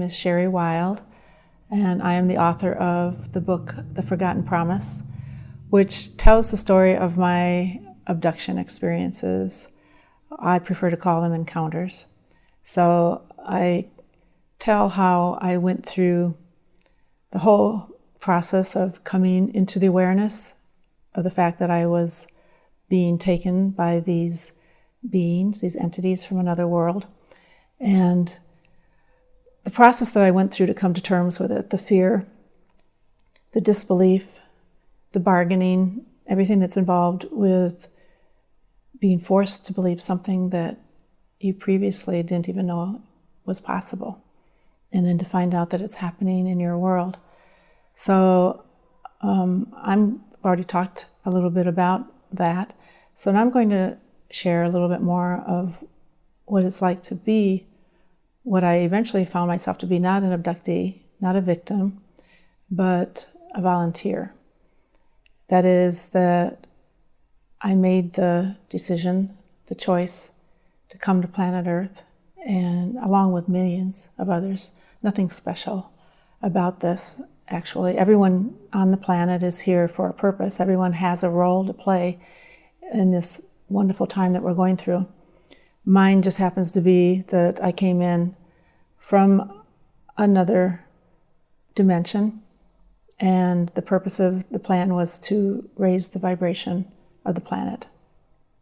is Sherry Wilde, and I am the author of the book The Forgotten Promise, which tells the story of my abduction experiences. I prefer to call them encounters. So I tell how I went through the whole process of coming into the awareness of the fact that I was being taken by these beings, these entities from another world, and the process that I went through to come to terms with it, the fear, the disbelief, the bargaining, everything that's involved with being forced to believe something that you previously didn't even know was possible, and then to find out that it's happening in your world. So I've already talked a little bit about that. So now I'm going to share a little bit more of what it's like to be what I eventually found myself to be, not an abductee, not a victim, but a volunteer. That is that I made the decision, the choice to come to planet Earth, and along with millions of others. Nothing special about this, actually. Everyone on the planet is here for a purpose. Everyone has a role to play in this wonderful time that we're going through. Mine just happens to be that I came in from another dimension, and the purpose of the plan was to raise the vibration of the planet,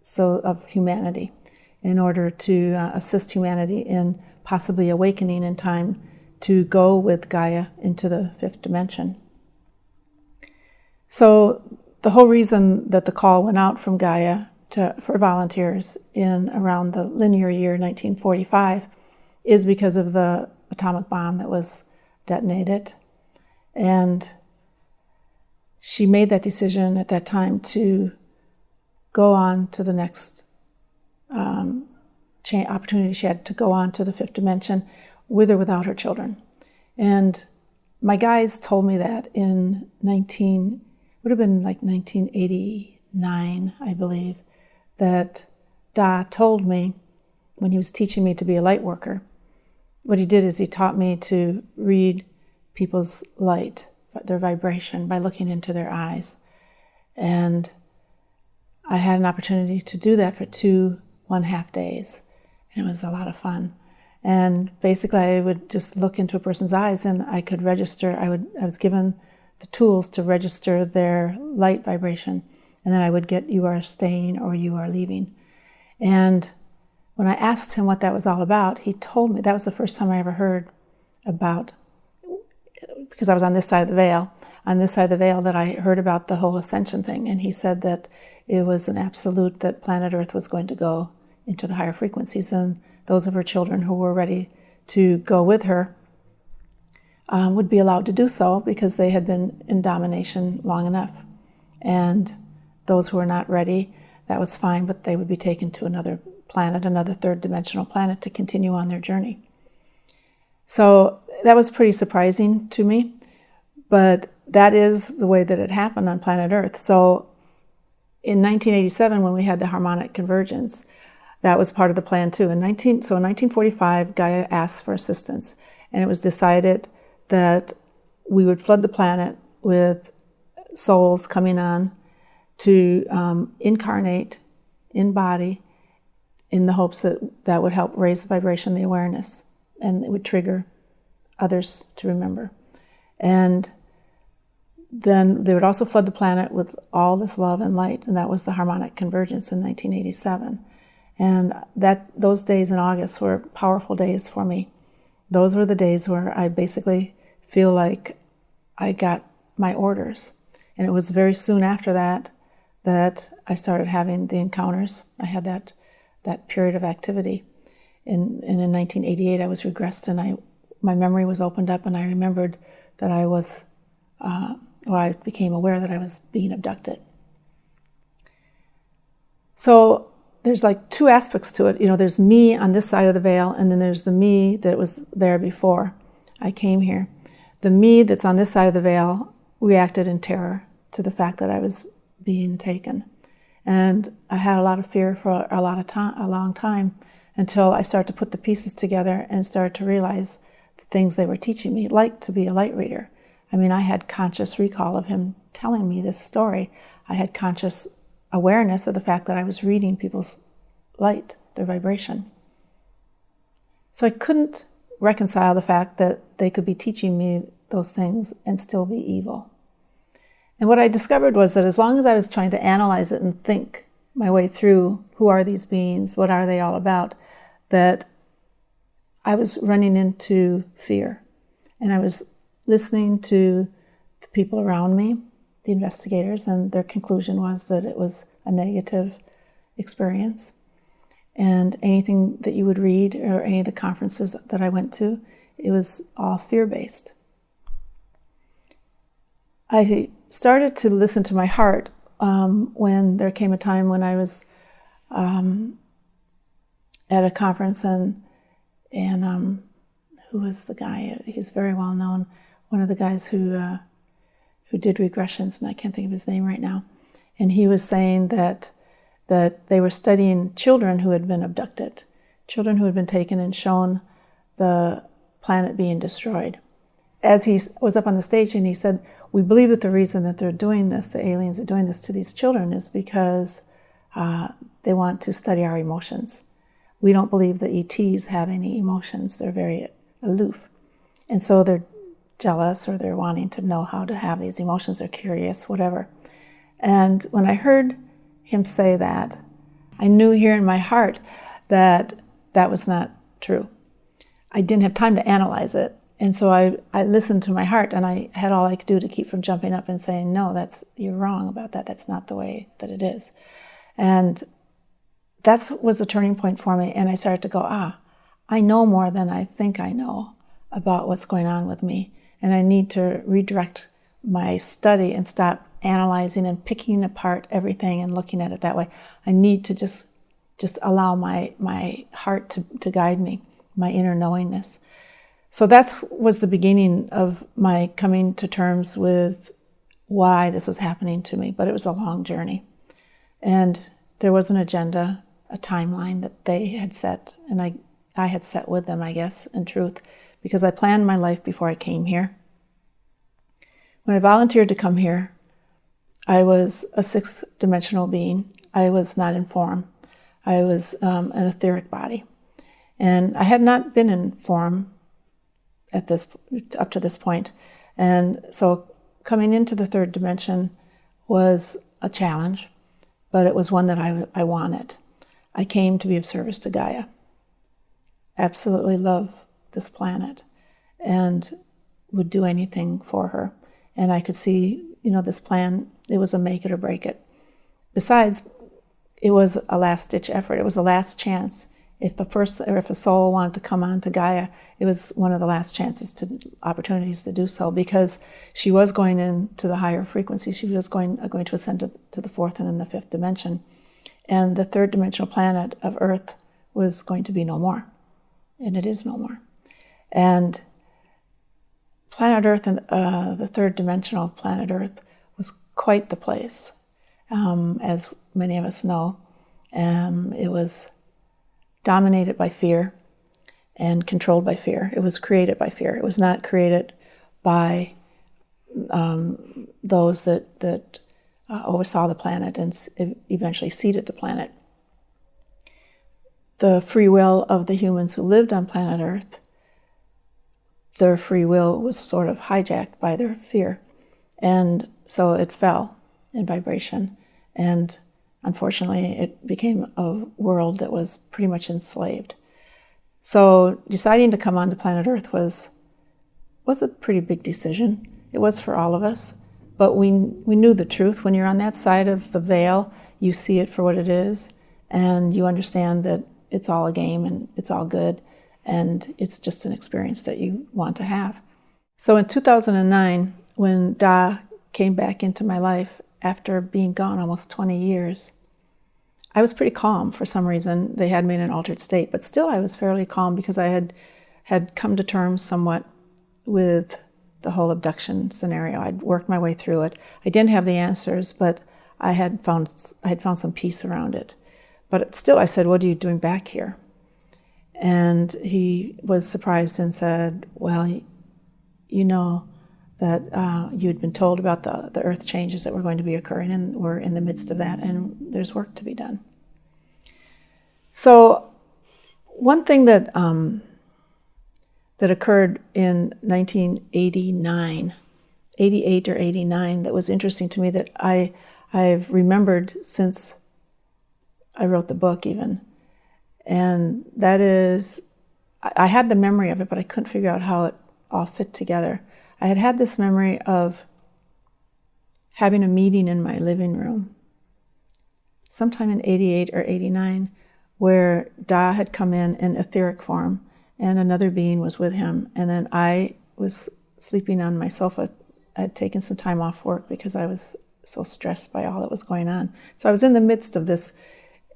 so of humanity, in order to assist humanity in possibly awakening in time to go with Gaia into the fifth dimension. So the whole reason that the call went out from Gaia for volunteers in around the linear year 1945 is because of the atomic bomb that was detonated. And she made that decision at that time to go on to the next opportunity she had to go on to the fifth dimension with or without her children. And my guys told me that in 1989, I believe, that Da told me when he was teaching me to be a light worker. What he did is he taught me to read people's light, their vibration, by looking into their eyes. And I had an opportunity to do that for 2 1/2 days. And it was a lot of fun. And basically I would just look into a person's eyes and I could register, I was given the tools to register their light vibration. And then I would get, you are staying or you are leaving. And when I asked him what that was all about, he told me, that was the first time I ever heard about, because I was on this side of the veil, that I heard about the whole ascension thing. And he said that it was an absolute that planet Earth was going to go into the higher frequencies, and those of her children who were ready to go with her would be allowed to do so because they had been in domination long enough. And those who were not ready, that was fine, but they would be taken to another planet, another third dimensional planet, to continue on their journey. So that was pretty surprising to me, but that is the way that it happened on planet Earth. So in 1987, when we had the harmonic convergence, that was part of the plan too. In 1945, Gaia asked for assistance, and it was decided that we would flood the planet with souls coming on to incarnate in body, in the hopes that that would help raise the vibration, the awareness, and it would trigger others to remember. And then they would also flood the planet with all this love and light, and that was the harmonic convergence in 1987. And those days in August were powerful days for me. Those were the days where I basically feel like I got my orders. And it was very soon after that I started having the encounters. I had that period of activity. And in 1988, I was regressed, and my memory was opened up, and I remembered that I became aware that I was being abducted. So there's like two aspects to it. You know, there's me on this side of the veil, and then there's the me that was there before I came here. The me that's on this side of the veil reacted in terror to the fact that I was being taken. And I had a lot of fear for a long time, until I started to put the pieces together and started to realize things they were teaching me, like to be a light reader. I mean, I had conscious recall of him telling me this story. I had conscious awareness of the fact that I was reading people's light, their vibration. So I couldn't reconcile the fact that they could be teaching me those things and still be evil. And what I discovered was that as long as I was trying to analyze it and think my way through who are these beings, what are they all about, that I was running into fear. And I was listening to the people around me, the investigators, and their conclusion was that it was a negative experience. And anything that you would read or any of the conferences that I went to, it was all fear-based. I started to listen to my heart when there came a time when I was at a conference and who was the guy? He's very well known. One of the guys who did regressions, and I can't think of his name right now. And he was saying that they were studying children who had been abducted, children who had been taken and shown the planet being destroyed. As he was up on the stage, and he said, we believe that the reason that they're doing this, the aliens are doing this to these children, is because they want to study our emotions. We don't believe the E.T.s have any emotions. They're very aloof. And so they're jealous, or they're wanting to know how to have these emotions. They're curious, whatever. And when I heard him say that, I knew here in my heart that that was not true. I didn't have time to analyze it. And so I listened to my heart, and I had all I could do to keep from jumping up and saying, no, you're wrong about that. That's not the way that it is. And that was the turning point for me. And I started to go, I know more than I think I know about what's going on with me. And I need to redirect my study and stop analyzing and picking apart everything and looking at it that way. I need to just allow my heart to guide me, my inner knowingness. So that was the beginning of my coming to terms with why this was happening to me. But it was a long journey. And there was an agenda, a timeline that they had set, and I had set with them, I guess, in truth, because I planned my life before I came here. When I volunteered to come here, I was a sixth dimensional being. I was not in form. I was an etheric body. And I had not been in form up to this point. And so coming into the third dimension was a challenge, but it was one that I wanted. I came to be of service to Gaia. Absolutely love this planet and would do anything for her. And I could see, this plan, it was a make it or break it. Besides, it was a last-ditch effort. It was a last chance. If a soul wanted to come on to Gaia, it was one of the last opportunities to do so, because she was going into the higher frequency. She was going to ascend to the fourth and then the fifth dimension. And the third dimensional planet of Earth was going to be no more. And it is no more. And planet Earth, and the third dimensional planet Earth, was quite the place, as many of us know. It was dominated by fear and controlled by fear. It was created by fear. It was not created by those that oversaw the planet and eventually seeded the planet. The free will of the humans who lived on planet Earth, their free will was sort of hijacked by their fear. And so it fell in vibration. And unfortunately, it became a world that was pretty much enslaved. So deciding to come onto planet Earth was a pretty big decision. It was for all of us. But we knew the truth. When you're on that side of the veil, you see it for what it is, and you understand that it's all a game and it's all good, and it's just an experience that you want to have. So in 2009, when Da came back into my life after being gone almost 20 years, I was pretty calm for some reason. They had me in an altered state, but still I was fairly calm because I had come to terms somewhat with the whole abduction scenario. I'd worked my way through it. I didn't have the answers, but I had found some peace around it. But still, I said, "What are you doing back here?" And he was surprised and said, well, you know that you had been told about the earth changes that were going to be occurring, and we're in the midst of that, and there's work to be done. So one thing that that occurred in 1989, 88 or 89, that was interesting to me, that I've remembered since I wrote the book even, and that is, I had the memory of it, but I couldn't figure out how it all fit together. I had this memory of having a meeting in my living room sometime in 88 or 89, where Da had come in etheric form, and another being was with him, and then I was sleeping on my sofa. I had taken some time off work because I was so stressed by all that was going on. So I was in the midst of this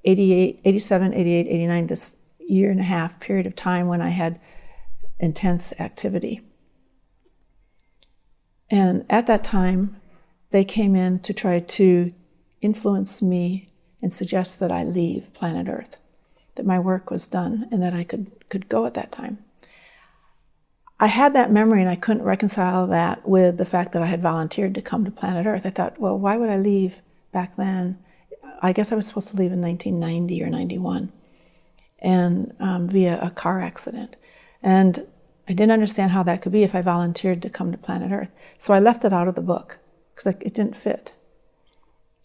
88, 87, 88, 89, this year and a half period of time when I had intense activity. And at that time, they came in to try to influence me and suggest that I leave planet Earth, that my work was done and that I could go at that time. I had that memory, and I couldn't reconcile that with the fact that I had volunteered to come to planet Earth. I thought, well, why would I leave back then? I guess I was supposed to leave in 1990 or 91, and via a car accident. And I didn't understand how that could be if I volunteered to come to planet Earth. So I left it out of the book because it didn't fit.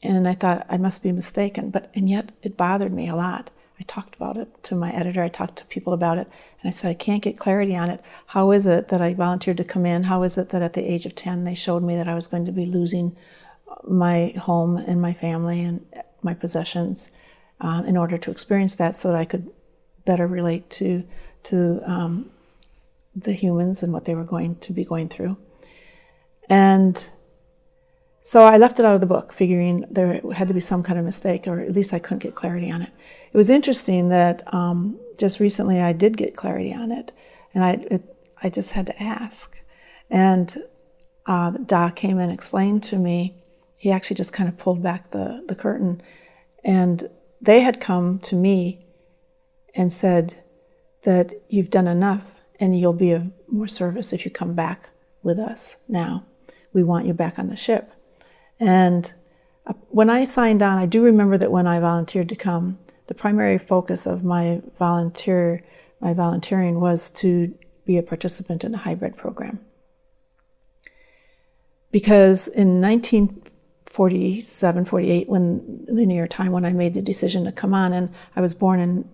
And I thought I must be mistaken, and yet it bothered me a lot. I talked about it to my editor, I talked to people about it, and I said, I can't get clarity on it. How is it that I volunteered to come in? How is it that at the age of 10 they showed me that I was going to be losing my home and my family and my possessions in order to experience that, so that I could better relate to the humans and what they were going to be going through. And so I left it out of the book, figuring there had to be some kind of mistake, or at least I couldn't get clarity on it. It was interesting that just recently I did get clarity on it, and I just had to ask. And Da came and explained to me. He actually just kind of pulled back the curtain, and they had come to me and said that you've done enough and you'll be of more service if you come back with us now. We want you back on the ship. And when I signed on, I do remember that when I volunteered to come, the primary focus of my volunteering was to be a participant in the hybrid program. Because in 1947, 48, when linear time, when I made the decision to come on, and I was born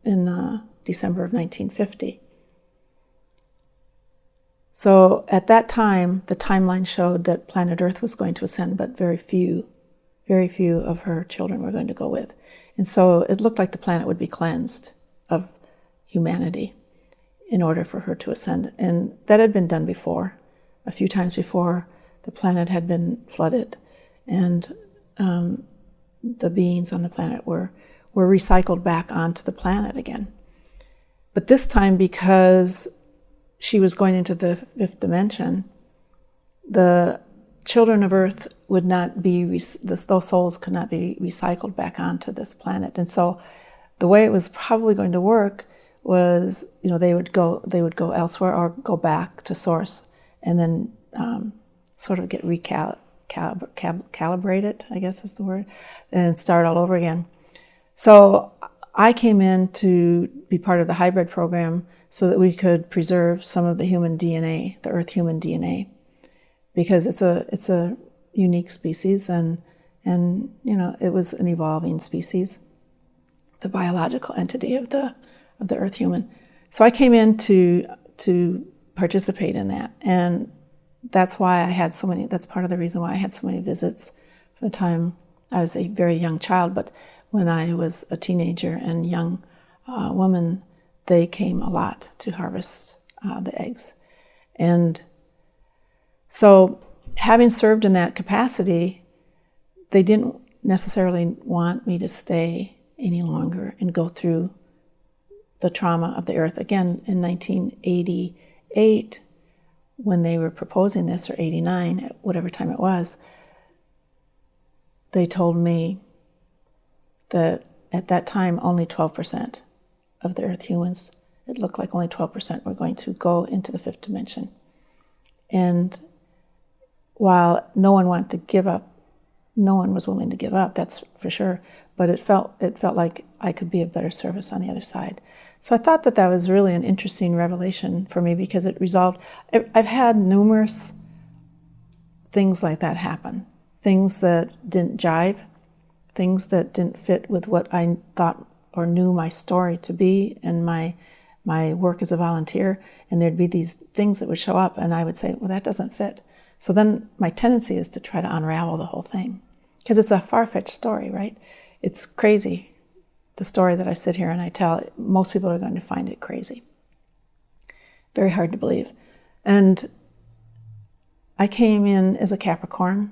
in December of 1950. So at that time, the timeline showed that planet Earth was going to ascend, but very few of her children were going to go with. And so it looked like the planet would be cleansed of humanity in order for her to ascend. And that had been done before. A few times before, the planet had been flooded, and the beings on the planet were recycled back onto the planet again. But this time, because she was going into the fifth dimension, the children of Earth would not be, those souls could not be recycled back onto this planet. And so the way it was probably going to work was, they would go elsewhere or go back to source, and then sort of get recalibrated, I guess is the word, and start all over again. So I came in to be part of the hybrid program so that we could preserve some of the human DNA, the Earth human DNA, because it's a unique species, and it was an evolving species, the biological entity of the Earth human. So I came in to participate in that, and that's why I had so many. That's part of the reason why I had so many visits from the time I was a very young child. But when I was a teenager and young woman, they came a lot to harvest the eggs. And so having served in that capacity, they didn't necessarily want me to stay any longer and go through the trauma of the Earth. Again, in 1988, when they were proposing this, or 89, whatever time it was, they told me that at that time only 12% of the Earth humans, it looked like only 12% were going to go into the fifth dimension. And while no one wanted to give up, no one was willing to give up, that's for sure, but it felt like I could be of better service on the other side. So I thought that was really an interesting revelation for me, because it resolved. I've had numerous things like that happen, things that didn't jive, things that didn't fit with what I thought or knew my story to be and my work as a volunteer, and there'd be these things that would show up, and I would say, well, that doesn't fit. So then my tendency is to try to unravel the whole thing, because it's a far-fetched story, right? It's crazy, the story that I sit here and I tell. Most people are going to find it crazy. Very hard to believe. And I came in as a Capricorn,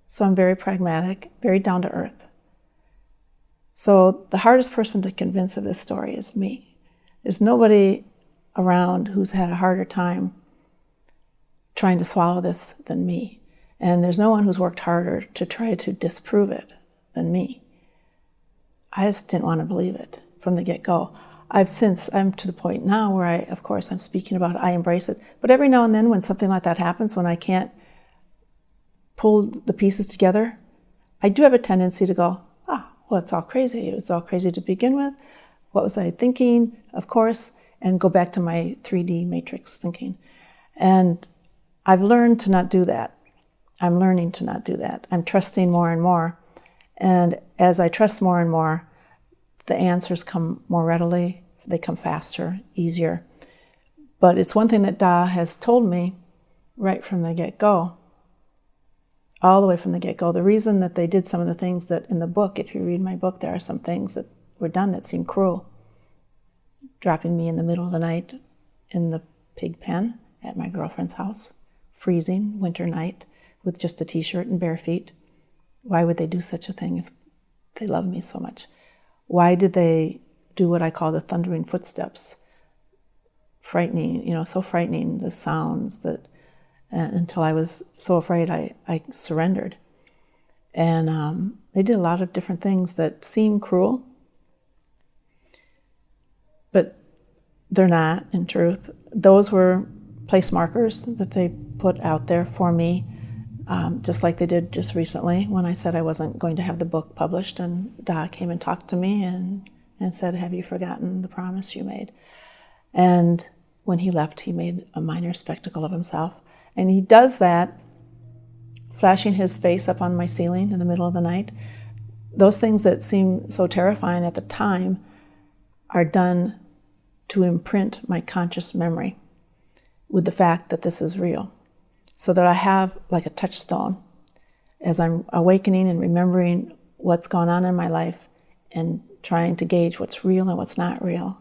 so I'm very pragmatic, very down to earth. So the hardest person to convince of this story is me. There's nobody around who's had a harder time trying to swallow this than me. And there's no one who's worked harder to try to disprove it than me. I just didn't want to believe it from the get-go. I'm to the point now where I'm speaking about it, I embrace it. But every now and then when something like that happens, when I can't pull the pieces together, I do have a tendency to go, well, it's all crazy. It was all crazy to begin with. What was I thinking? Of course, and go back to my 3D matrix thinking. And I've learned to not do that. I'm learning to not do that. I'm trusting more and more. And as I trust more and more, the answers come more readily. They come faster, easier. But it's one thing that Da has told me right from the get-go, all the way from the get-go. The reason that they did some of the things that in the book, if you read my book, there are some things that were done that seem cruel. Dropping me in the middle of the night in the pig pen at my girlfriend's house, freezing, winter night, with just a t-shirt and bare feet. Why would they do such a thing if they love me so much? Why did they do what I call the thundering footsteps? Frightening, so frightening, the sounds that, until I was so afraid I surrendered. And they did a lot of different things that seem cruel, but they're not, in truth. Those were place markers that they put out there for me, just like they did just recently when I said I wasn't going to have the book published, and Da came and talked to me and said, have you forgotten the promise you made? And when he left, he made a minor spectacle of himself. And he does that, flashing his face up on my ceiling in the middle of the night. Those things that seem so terrifying at the time are done to imprint my conscious memory with the fact that this is real, so that I have like a touchstone as I'm awakening and remembering what's gone on in my life and trying to gauge what's real and what's not real.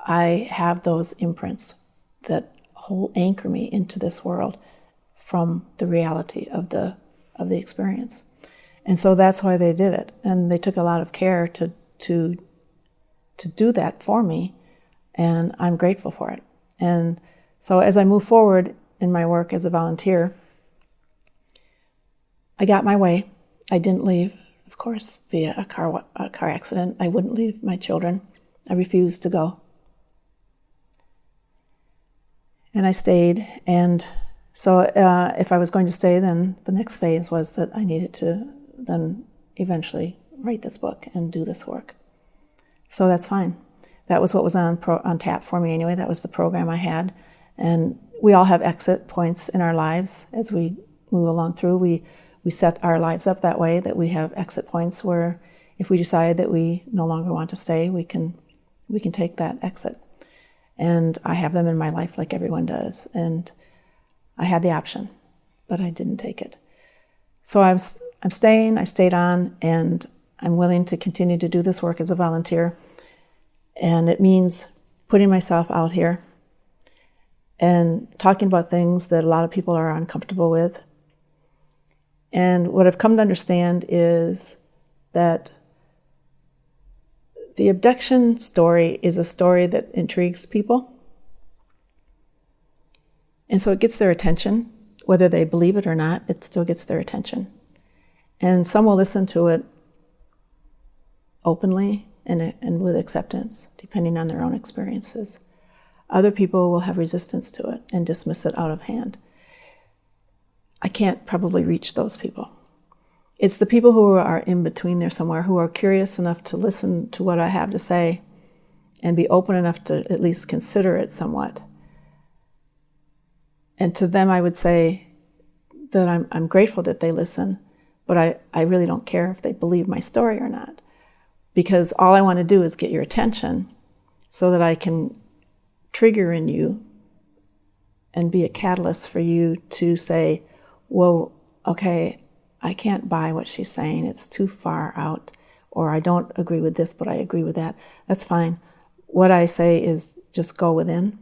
I have those imprints that anchor me into this world from the reality of the experience. And so that's why they did it. And they took a lot of care to do that for me, and I'm grateful for it. And so as I move forward in my work as a volunteer, I got my way. I didn't leave, of course, via a car accident. I wouldn't leave my children. I refused to go. And I stayed. And so if I was going to stay, then the next phase was that I needed to then eventually write this book and do this work. So that's fine. That was what was on tap for me anyway. That was the program I had. And we all have exit points in our lives as we move along through. We set our lives up that way, that we have exit points where if we decide that we no longer want to stay, we can take that exit. And I have them in my life like everyone does. And I had the option, but I didn't take it. So I'm staying, I stayed on, and I'm willing to continue to do this work as a volunteer. And it means putting myself out here and talking about things that a lot of people are uncomfortable with. And what I've come to understand is that the abduction story is a story that intrigues people. And so it gets their attention. Whether they believe it or not, it still gets their attention. And some will listen to it openly, and with acceptance, depending on their own experiences. Other people will have resistance to it and dismiss it out of hand. I can't probably reach those people. It's the people who are in between there somewhere, who are curious enough to listen to what I have to say and be open enough to at least consider it somewhat. And to them I would say that I'm grateful that they listen, but I really don't care if they believe my story or not, because all I want to do is get your attention so that I can trigger in you and be a catalyst for you to say, whoa, okay, I can't buy what she's saying, it's too far out, or I don't agree with this, but I agree with that. That's fine. What I say is just go within.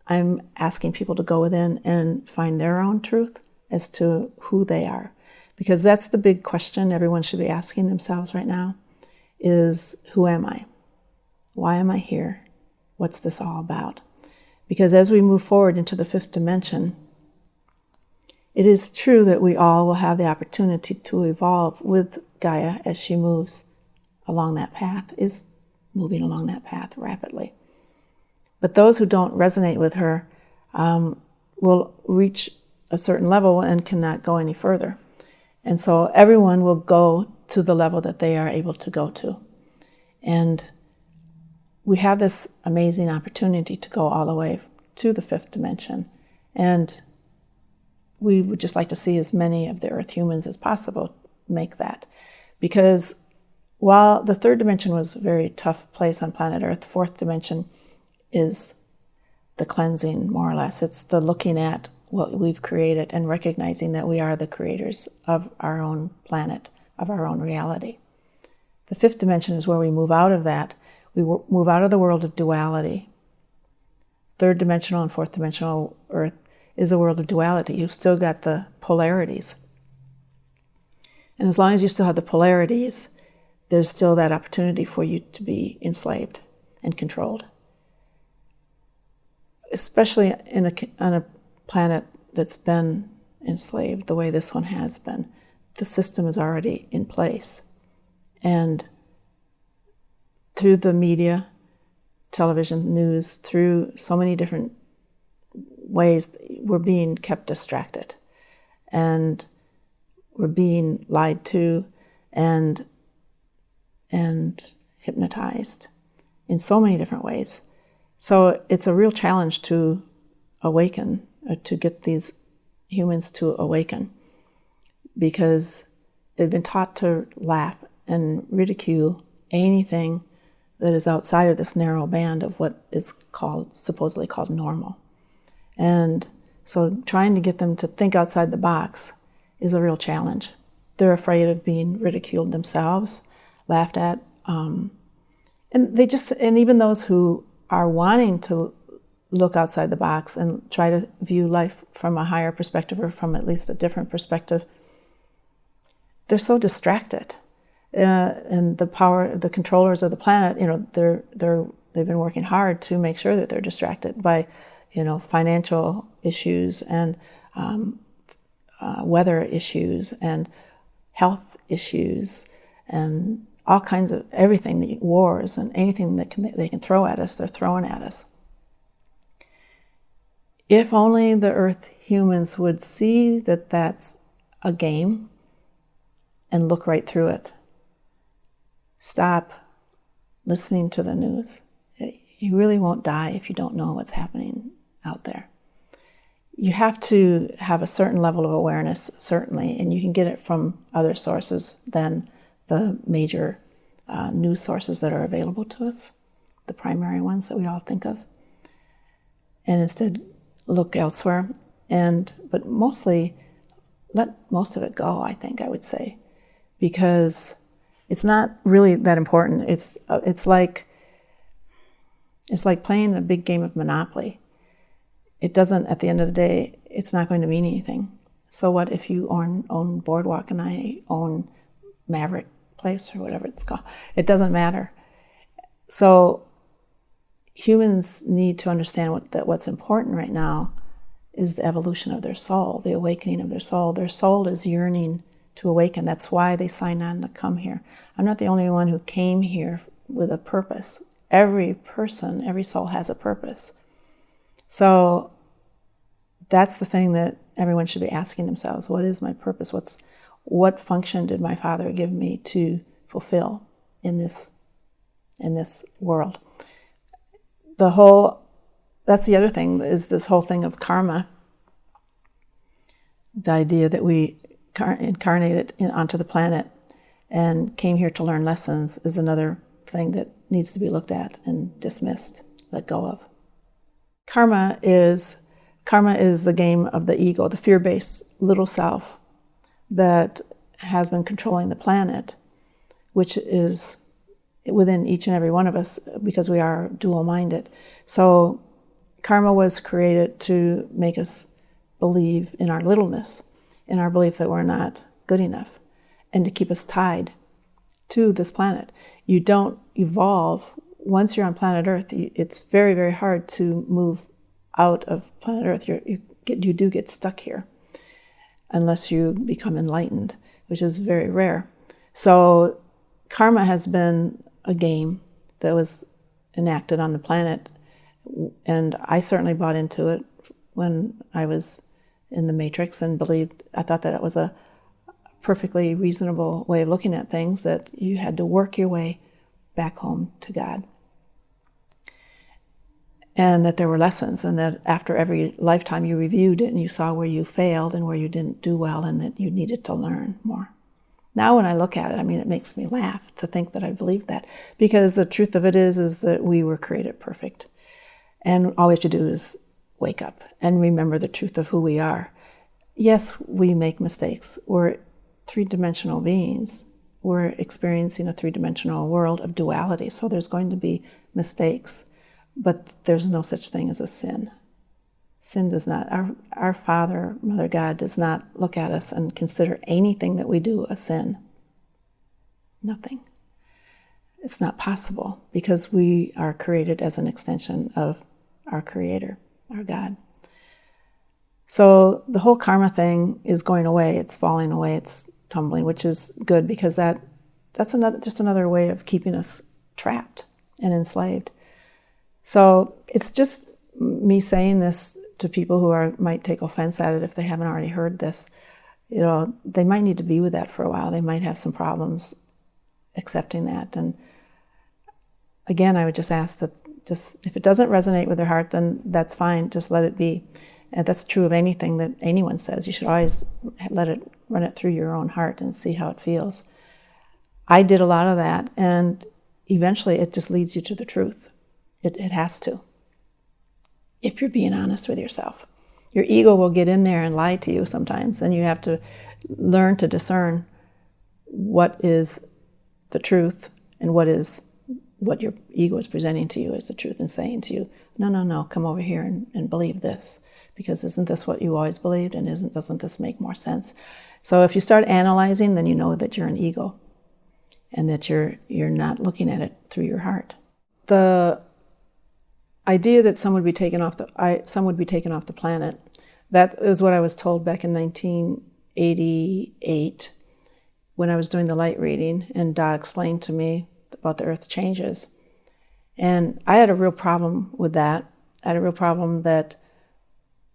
I'm asking people to go within and find their own truth as to who they are. Because that's the big question everyone should be asking themselves right now, is who am I? Why am I here? What's this all about? Because as we move forward into the fifth dimension, it is true that we all will have the opportunity to evolve with Gaia as she moves along that path, is moving along that path rapidly. But those who don't resonate with her will reach a certain level and cannot go any further. And so everyone will go to the level that they are able to go to. And we have this amazing opportunity to go all the way to the fifth dimension. And we would just like to see as many of the Earth humans as possible make that. Because while the third dimension was a very tough place on planet Earth, fourth dimension is the cleansing, more or less. It's the looking at what we've created and recognizing that we are the creators of our own planet, of our own reality. The fifth dimension is where we move out of that. We move out of the world of duality. Third dimensional and fourth dimensional Earth is a world of duality. You've still got the polarities. And as long as you still have the polarities, there's still that opportunity for you to be enslaved and controlled. Especially on a planet that's been enslaved the way this one has been. The system is already in place. And through the media, television, news, through so many different ways, we're being kept distracted. And we're being lied to and hypnotized in so many different ways. So it's a real challenge to awaken, or to get these humans to awaken, because they've been taught to laugh and ridicule anything that is outside of this narrow band of what is supposedly called normal. And so trying to get them to think outside the box is a real challenge. They're afraid of being ridiculed themselves, laughed at, and even those who are wanting to look outside the box and try to view life from a higher perspective, or from at least a different perspective, they're so distracted. And the controllers of the planet, they've been working hard to make sure that they're distracted by, financial issues and weather issues and health issues and all kinds of everything, wars and anything that they can throw at us, they're throwing at us. If only the Earth humans would see that that's a game and look right through it. Stop listening to the news. You really won't die if you don't know what's happening out there. You have to have a certain level of awareness, certainly, and you can get it from other sources than the major news sources that are available to us, the primary ones that we all think of. And instead, look elsewhere, but mostly let most of it go, I think I would say, because it's not really that important. It's like playing a big game of Monopoly. It doesn't, at the end of the day, it's not going to mean anything. So what if you own Boardwalk and I own Maverick Place or whatever it's called? It doesn't matter. So humans need to understand that what's important right now is the evolution of their soul, the awakening of their soul. Their soul is yearning to awaken. That's why they signed on to come here. I'm not the only one who came here with a purpose. Every person, every soul has a purpose. So that's the thing that everyone should be asking themselves. What is my purpose? What function did my Father give me to fulfill in this world? That's the other thing, is this whole thing of karma. The idea that we incarnated onto the planet and came here to learn lessons is another thing that needs to be looked at and dismissed, let go of. Karma is the game of the ego, the fear-based little self that has been controlling the planet, which is within each and every one of us because we are dual-minded. So karma was created to make us believe in our littleness, in our belief that we're not good enough, and to keep us tied to this planet. You don't evolve. Once you're on planet Earth, it's very, very hard to move out of planet Earth. You do get stuck here unless you become enlightened, which is very rare. So karma has been a game that was enacted on the planet, and I certainly bought into it when I was in the Matrix and I thought that it was a perfectly reasonable way of looking at things, that you had to work your way back home to God. And that there were lessons, and that after every lifetime you reviewed it and you saw where you failed and where you didn't do well, and that you needed to learn more. Now when I look at it, it makes me laugh to think that I believed that, because the truth of it is that we were created perfect. And all we have to do is wake up and remember the truth of who we are. Yes, we make mistakes. We're three-dimensional beings. We're experiencing a three-dimensional world of duality, so there's going to be mistakes. But there's no such thing as a sin. Sin does not, our Father, Mother God does not look at us and consider anything that we do a sin. Nothing. It's not possible, because we are created as an extension of our Creator, our God. So the whole karma thing is going away. It's falling away. It's tumbling, which is good, because that's just another way of keeping us trapped and enslaved. So it's just me saying this to people who might take offense at it if they haven't already heard this. They might need to be with that for a while. They might have some problems accepting that. And again, I would just ask that if it doesn't resonate with their heart, then that's fine. Just let it be. And that's true of anything that anyone says. You should always run it through your own heart and see how it feels. I did a lot of that, and eventually it just leads you to the truth. It has to, if you're being honest with yourself. Your ego will get in there and lie to you sometimes, and you have to learn to discern what is the truth and what your ego is presenting to you as the truth, and saying to you, no, come over here and believe this, because isn't this what you always believed, and doesn't this make more sense? So if you start analyzing, then you know that you're an ego, and that you're not looking at it through your heart. The idea that some would be taken off the planet, that is what I was told back in 1988 when I was doing the light reading, and Da explained to me about the earth changes. And I had a real problem with that. I had a real problem that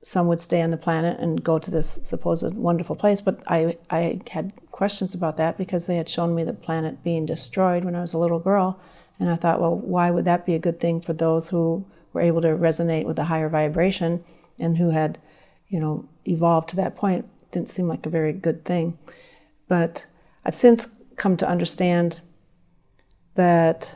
some would stay on the planet and go to this supposed wonderful place, but I had questions about that, because they had shown me the planet being destroyed when I was a little girl, and I thought, well, why would that be a good thing for those who were able to resonate with a higher vibration and who had, evolved to that point? It didn't seem like a very good thing. But I've since come to understand that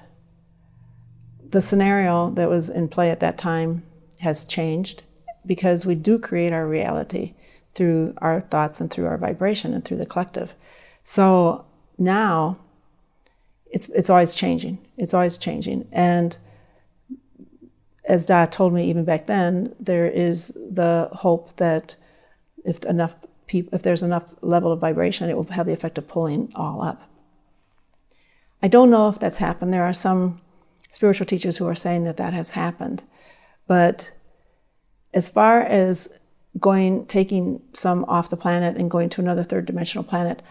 the scenario that was in play at that time has changed, because we do create our reality through our thoughts and through our vibration and through the collective. So now it's always changing. It's always changing. And as Da told me even back then, there is the hope that if there's enough level of vibration, it will have the effect of pulling all up. I don't know if that's happened. There are some spiritual teachers who are saying that has happened. But as far as taking some off the planet and going to another third dimensional planet,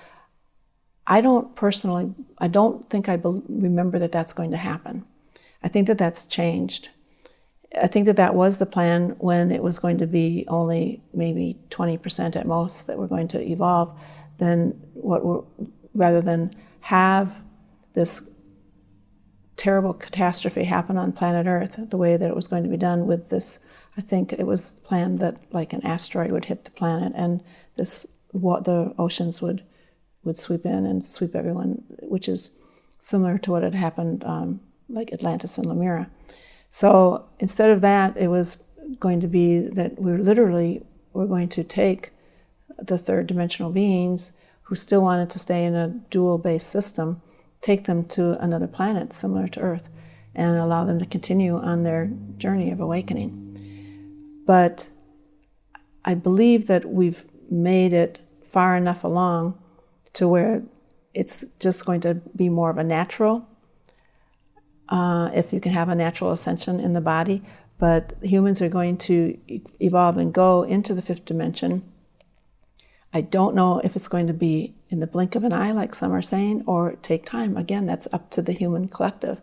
I don't think I remember that that's going to happen. I think that that's changed. I think that that was the plan when it was going to be only maybe 20% at most that were going to evolve, rather than have this terrible catastrophe happen on planet Earth the way that it was going to be done with this. I think it was planned that like an asteroid would hit the planet and the oceans would sweep in and sweep everyone, which is similar to what had happened like Atlantis and Lemura. So instead of that, it was going to be that we're going to take the third dimensional beings who still wanted to stay in a dual-based system, take them to another planet similar to Earth, and allow them to continue on their journey of awakening. But I believe that we've made it far enough along to where it's just going to be more of a natural, if you can have a natural ascension in the body. But humans are going to evolve and go into the fifth dimension. I don't know if it's going to be in the blink of an eye, like some are saying, or take time. Again, that's up to the human collective.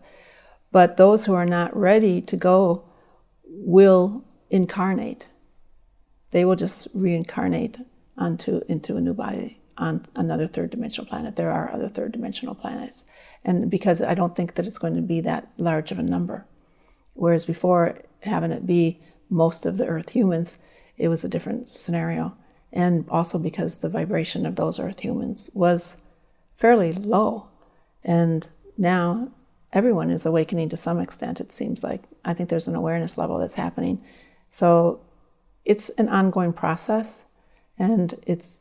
But those who are not ready to go will incarnate. They will just reincarnate into a new body on another third dimensional planet. There are other third dimensional planets. And because I don't think that it's going to be that large of a number. Whereas before, having it be most of the Earth humans, it was a different scenario. And also because the vibration of those Earth humans was fairly low. And now everyone is awakening to some extent, it seems like. I think there's an awareness level that's happening. So it's an ongoing process. And if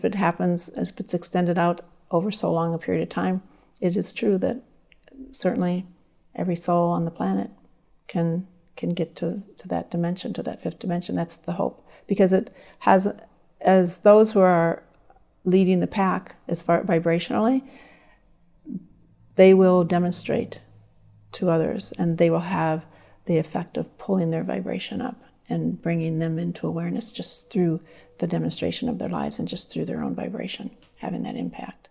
it happens, if it's extended out over so long a period of time, it is true that certainly every soul on the planet can get to that dimension, to that fifth dimension. That's the hope. Because it has, as those who are leading the pack as far vibrationally, they will demonstrate to others, and they will have the effect of pulling their vibration up and bringing them into awareness just through the demonstration of their lives and just through their own vibration, having that impact.